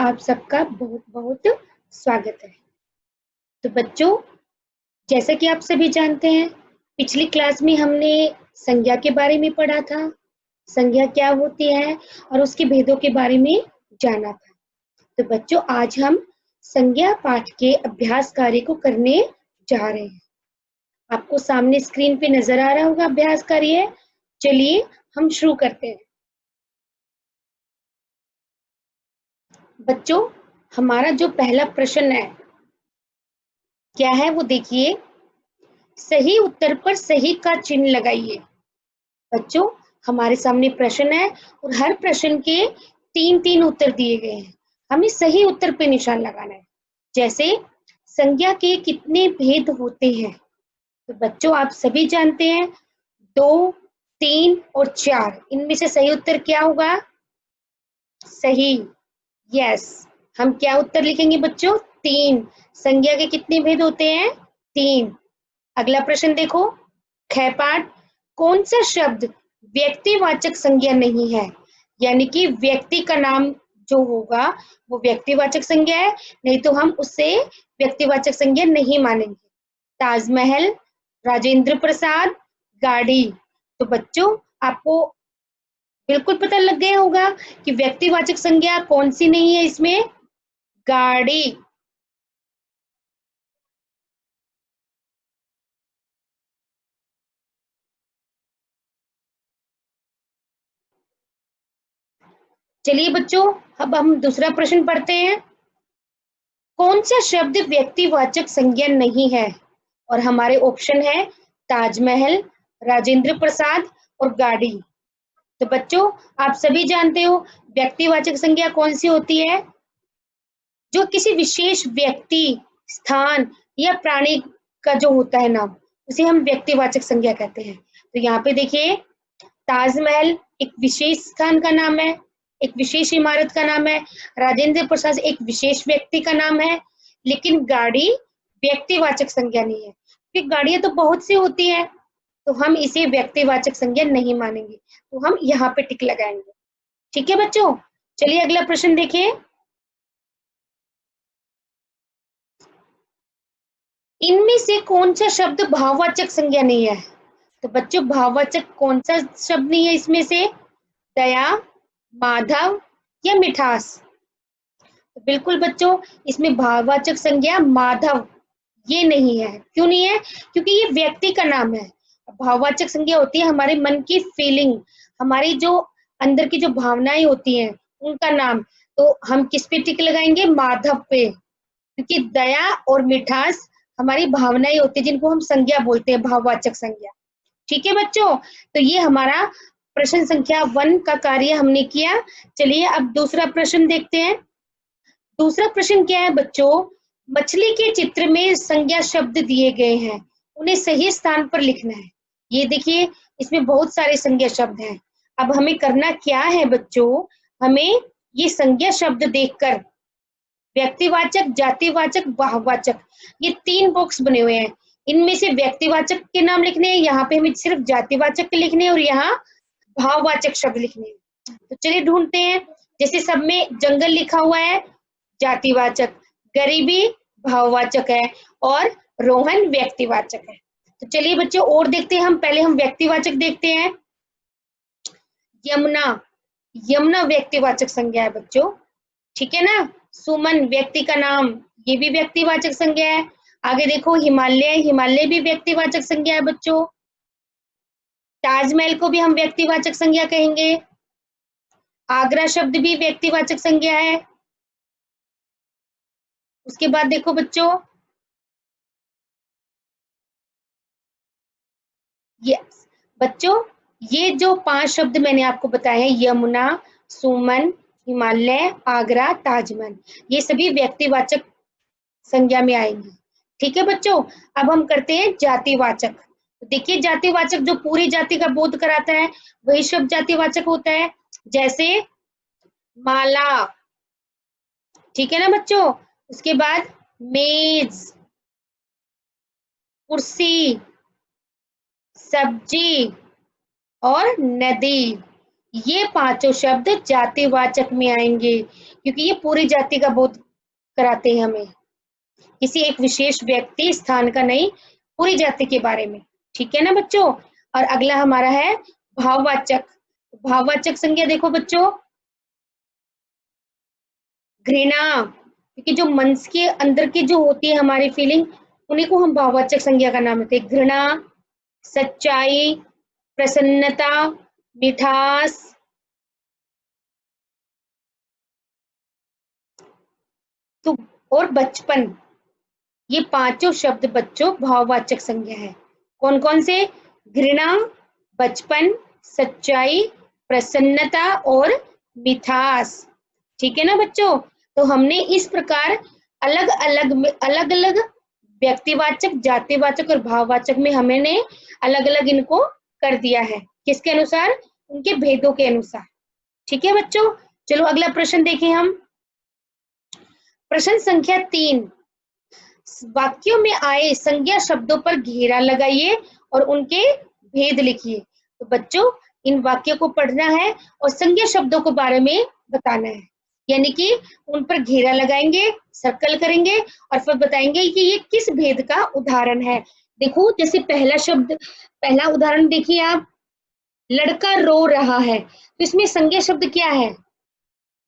आप सबका बहुत बहुत स्वागत है। तो बच्चों, जैसा कि आप सभी जानते हैं, पिछली क्लास में हमने संज्ञा के बारे में पढ़ा था। संज्ञा क्या होती है और उसके भेदों के बारे में जाना था। तो बच्चों, आज हम संज्ञा पाठ के अभ्यास कार्य को करने जा रहे हैं। आपको सामने स्क्रीन पे नजर आ रहा होगा अभ्यास कार्य। चलिए हम शुरू करते हैं। बच्चों, हमारा जो पहला प्रश्न है क्या है वो देखिए। सही उत्तर पर सही का चिन्ह लगाइए। बच्चों, हमारे सामने प्रश्न है और हर प्रश्न के 3-3 उत्तर दिए गए हैं। हमें सही उत्तर पे निशान लगाना है। जैसे संज्ञा के कितने भेद होते हैं? तो बच्चों, आप सभी जानते हैं 2, 3 और 4। इनमें से सही उत्तर क्या होगा? सही, यस। हम क्या उत्तर लिखेंगे बच्चों? 3। संज्ञा के कितने भेद होते हैं? 3। अगला प्रश्न देखो, ख पाठ, कौन सा शब्द व्यक्तिवाचक संज्ञा नहीं है? यानी कि व्यक्ति का नाम जो होगा वो व्यक्तिवाचक संज्ञा है, नहीं तो हम उससे व्यक्तिवाचक संज्ञा नहीं मानेंगे। ताजमहल, राजेंद्र प्रसाद, गाड़ी। तो बच्चों, आपको बिल्कुल पता लग गया होगा कि व्यक्तिवाचक संज्ञा कौन सी नहीं है इसमें? गाड़ी। चलिए बच्चों, अब हम दूसरा प्रश्न पढ़ते हैं। कौन सा शब्द व्यक्तिवाचक संज्ञा नहीं है? और हमारे ऑप्शन है ताजमहल, राजेंद्र प्रसाद और गाड़ी। तो बच्चों, आप सभी जानते हो व्यक्तिवाचक संज्ञा कौन सी होती है? जो किसी विशेष व्यक्ति, स्थान या प्राणी का जो होता है नाम, उसे हम व्यक्तिवाचक संज्ञा कहते हैं। तो यहाँ पे देखिए, ताजमहल एक विशेष स्थान का नाम है, एक विशेष इमारत का नाम है। राजेंद्र प्रसाद एक विशेष व्यक्ति का नाम है। लेकिन गाड़ी व्यक्तिवाचक संज्ञा नहीं है, क्योंकि गाड़ियां तो बहुत सी होती है, तो हम इसे व्यक्तिवाचक संज्ञा नहीं मानेंगे। तो हम यहाँ पे टिक लगाएंगे। ठीक है बच्चों, चलिए अगला प्रश्न देखिए। इनमें से कौन सा शब्द भाववाचक संज्ञा नहीं है? तो बच्चों, भाववाचक कौन सा शब्द नहीं है इसमें से? दया, माधव या मिठास? तो बिल्कुल बच्चों, इसमें भाववाचक संज्ञा माधव ये नहीं है। क्यों नहीं है? क्योंकि ये व्यक्ति का नाम है। भाववाचक संज्ञा होती है हमारे मन की फीलिंग, हमारी जो अंदर की जो भावनाएं होती हैं उनका नाम। तो हम किस पे टिक लगाएंगे? माधव पे, क्योंकि दया और मिठास हमारी भावनाएं होती है जिनको हम संज्ञा बोलते हैं, भाववाचक संज्ञा। ठीक है बच्चों, तो ये हमारा प्रश्न संख्या 1 का कार्य हमने किया। चलिए अब दूसरा प्रश्न देखते हैं। दूसरा प्रश्न क्या है बच्चों? मछली के चित्र में संज्ञा शब्द दिए गए हैं, उन्हें सही स्थान पर लिखना है। ये देखिए, इसमें बहुत सारे संज्ञा शब्द हैं। अब हमें करना क्या है बच्चों? हमें ये संज्ञा शब्द देखकर व्यक्तिवाचक, जातिवाचक, भाववाचक, ये 3 बॉक्स बने हुए हैं। इनमें से व्यक्तिवाचक के नाम लिखने हैं, यहाँ पे हमें सिर्फ जातिवाचक के लिखने हैं और यहाँ भाववाचक शब्द लिखने हैं। तो चलिए ढूंढते हैं। जैसे सब में जंगल लिखा हुआ है, जातिवाचक, गरीबी भाववाचक है और रोहन व्यक्तिवाचक है। तो चलिए बच्चों और देखते हैं। हम पहले हम व्यक्तिवाचक देखते हैं। यमुना, यमुना व्यक्तिवाचक संज्ञा है बच्चों। ठीक है ना? सुमन व्यक्ति का नाम, ये भी व्यक्तिवाचक संज्ञा है। आगे देखो, हिमालय, हिमालय भी व्यक्तिवाचक संज्ञा है बच्चों। ताजमहल को भी हम व्यक्तिवाचक संज्ञा कहेंगे। आगरा शब्द भी व्यक्तिवाचक संज्ञा है। उसके बाद देखो बच्चों, यस बच्चों, ये जो 5 शब्द मैंने आपको बताए हैं, यमुना, सुमन, हिमालय, आगरा, ताजमहल, ये सभी व्यक्तिवाचक संज्ञा में आएंगी। ठीक है बच्चों, अब हम करते हैं जातिवाचक। देखिए, जातिवाचक जो पूरी जाति का बोध कराता है वही शब्द जातिवाचक होता है। जैसे माला, ठीक है ना बच्चों? उसके बाद मेज, कुर्सी, सब्जी और नदी। ये पांचों शब्द जातिवाचक में आएंगे क्योंकि ये पूरी जाति का बोध कराते हैं हमें, किसी एक विशेष व्यक्ति स्थान का नहीं, पूरी जाति के बारे में। ठीक है ना बच्चों। और अगला हमारा है भाववाचक। भाववाचक संज्ञा देखो बच्चों, घृणा, क्योंकि जो मन के अंदर की जो होती है हमारी फीलिंग, उन्हीं को हम भाववाचक संज्ञा का नाम देते हैं। घृणा, सच्चाई, प्रसन्नता, मिठास, तो और बचपन, ये पांचों शब्द बच्चों भाववाचक संज्ञा है। कौन कौन से? घृणा, बचपन, सच्चाई, प्रसन्नता और मिठास। ठीक है ना बच्चों। तो हमने इस प्रकार अलग अलग व्यक्तिवाचक, जातिवाचक और भाववाचक में हमने अलग अलग इनको कर दिया है। किसके अनुसार? उनके भेदों के अनुसार। ठीक है बच्चों। चलो अगला प्रश्न देखें हम। प्रश्न संख्या 3, वाक्यों में आए संज्ञा शब्दों पर घेरा लगाइए और उनके भेद लिखिए। तो बच्चों इन वाक्यों को पढ़ना है और संज्ञा शब्दों के बारे में बताना है, यानी कि उन पर घेरा लगाएंगे, सर्कल करेंगे और फिर बताएंगे कि ये किस भेद का उदाहरण है। देखो जैसे पहला शब्द, पहला उदाहरण देखिए आप, लड़का रो रहा है, तो इसमें संज्ञा शब्द क्या है?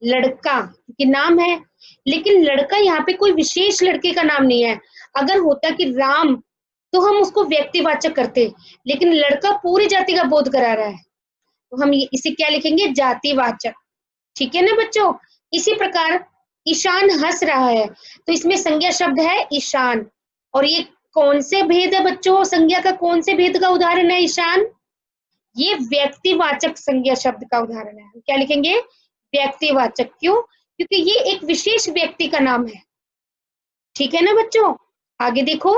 लड़का, कि नाम है, लेकिन लड़का यहाँ पे कोई विशेष लड़के का नाम नहीं है। अगर होता कि राम, तो हम उसको व्यक्तिवाचक करते, लेकिन लड़का पूरी जाति का बोध करा रहा है, तो हम इसे क्या लिखेंगे? जातिवाचक। ठीक है ना बच्चों। इसी प्रकार ईशान हंस रहा है, तो इसमें संज्ञा शब्द है ईशान, और ये कौन से भेद है बच्चों? संज्ञा का कौन से भेद का उदाहरण है ईशान? ये व्यक्तिवाचक संज्ञा शब्द का उदाहरण है। हम क्या लिखेंगे? व्यक्तिवाचक। क्यों? क्योंकि ये एक विशेष व्यक्ति का नाम है। ठीक है ना बच्चों। आगे देखो,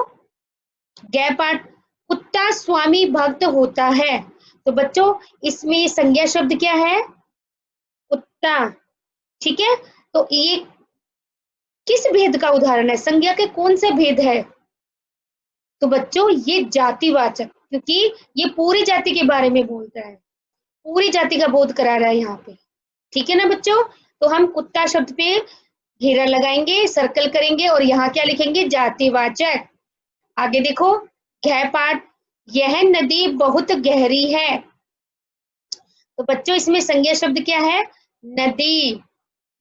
गै पाठ, कुत्ता स्वामी भक्त होता है, तो बच्चों इसमें संज्ञा शब्द क्या है? कुत्ता। ठीक है, तो ये किस भेद का उदाहरण है? संज्ञा के कौन से भेद है? तो बच्चों ये जातिवाचक, क्योंकि ये पूरी जाति के बारे में बोलता है, पूरी जाति का बोध करा रहा है यहाँ पे। ठीक है ना बच्चों। तो हम कुत्ता शब्द पे घेरा लगाएंगे, सर्कल करेंगे और यहाँ क्या लिखेंगे? जातिवाचक। आगे देखो, घ पाठ, यह नदी बहुत गहरी है, तो बच्चों इसमें संज्ञा शब्द क्या है? नदी,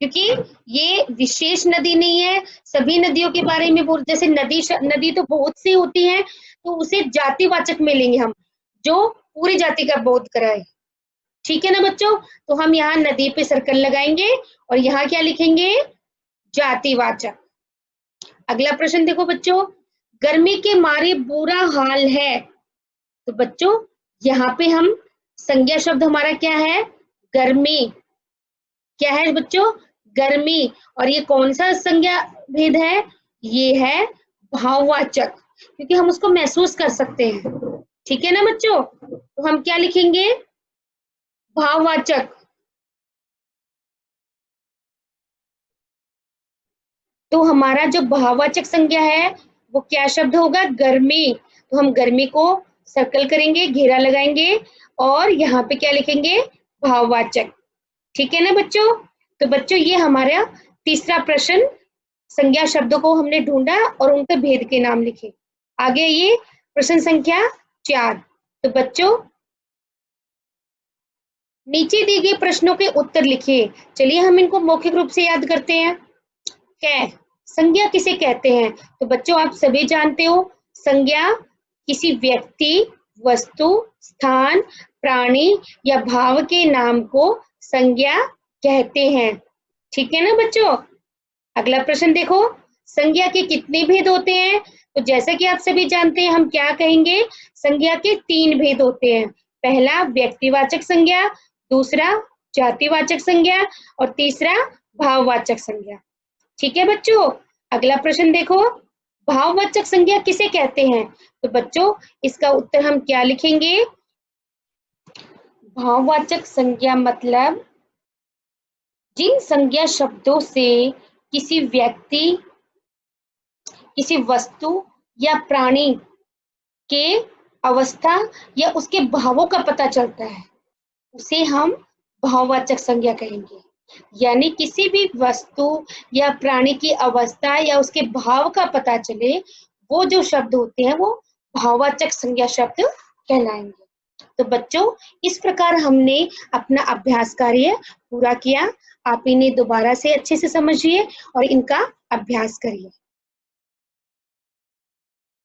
क्योंकि ये विशेष नदी नहीं है, सभी नदियों के बारे में बोल, जैसे नदी तो बहुत सी होती है, तो उसे जातिवाचक में लेंगे हम, जो पूरी जाति का बोध कराए। ठीक है ना बच्चों। तो हम यहाँ नदी पे सर्कल लगाएंगे और यहाँ क्या लिखेंगे? जातिवाचक। अगला प्रश्न देखो बच्चों, गर्मी के मारे बुरा हाल है, तो बच्चों यहाँ पे हम संज्ञा शब्द हमारा क्या है? गर्मी। क्या है बच्चों? गर्मी। और ये कौन सा संज्ञा भेद है? ये है भाववाचक, क्योंकि हम उसको महसूस कर सकते हैं। ठीक है ना बच्चों। तो हम क्या लिखेंगे? भाववाचक। तो हमारा जो भाववाचक संज्ञा है वो क्या शब्द होगा? गर्मी। तो हम गर्मी को सर्कल करेंगे, घेरा लगाएंगे और यहाँ पे क्या लिखेंगे? भाववाचक। ठीक है ना बच्चों। तो बच्चों ये हमारा तीसरा प्रश्न, संज्ञा शब्दों को हमने ढूंढा और उनके भेद के नाम लिखे। आगे ये प्रश्न संख्या 4। तो बच्चों नीचे दिए गए प्रश्नों के उत्तर लिखिए। चलिए हम इनको मौखिक रूप से याद करते हैं। कै, संज्ञा किसे कहते हैं? तो बच्चों आप सभी जानते हो, संज्ञा किसी व्यक्ति, वस्तु, स्थान, प्राणी या भाव के नाम को संज्ञा कहते हैं। ठीक है ना बच्चों। अगला प्रश्न देखो, संज्ञा के कितने भेद होते हैं? तो जैसा कि आप सभी जानते हैं, हम क्या कहेंगे? संज्ञा के 3 भेद होते हैं। पहला व्यक्तिवाचक संज्ञा, दूसरा जातिवाचक संज्ञा और तीसरा भाववाचक संज्ञा। ठीक है बच्चों। अगला प्रश्न देखो, भाववाचक संज्ञा किसे कहते हैं? तो बच्चों इसका उत्तर हम क्या लिखेंगे? भाववाचक संज्ञा मतलब जिन संज्ञा शब्दों से किसी व्यक्ति, किसी वस्तु या प्राणी के अवस्था या उसके भावों का पता चलता है, उसे हम भाववाचक संज्ञा कहेंगे। यानी किसी भी वस्तु या प्राणी की अवस्था या उसके भाव का पता चले, वो जो शब्द होते हैं वो भाववाचक संज्ञा शब्द कहलाएंगे। तो बच्चों, इस प्रकार हमने अपना अभ्यास कार्य पूरा किया। आप इन्हें दोबारा से अच्छे से समझिए और इनका अभ्यास करिए।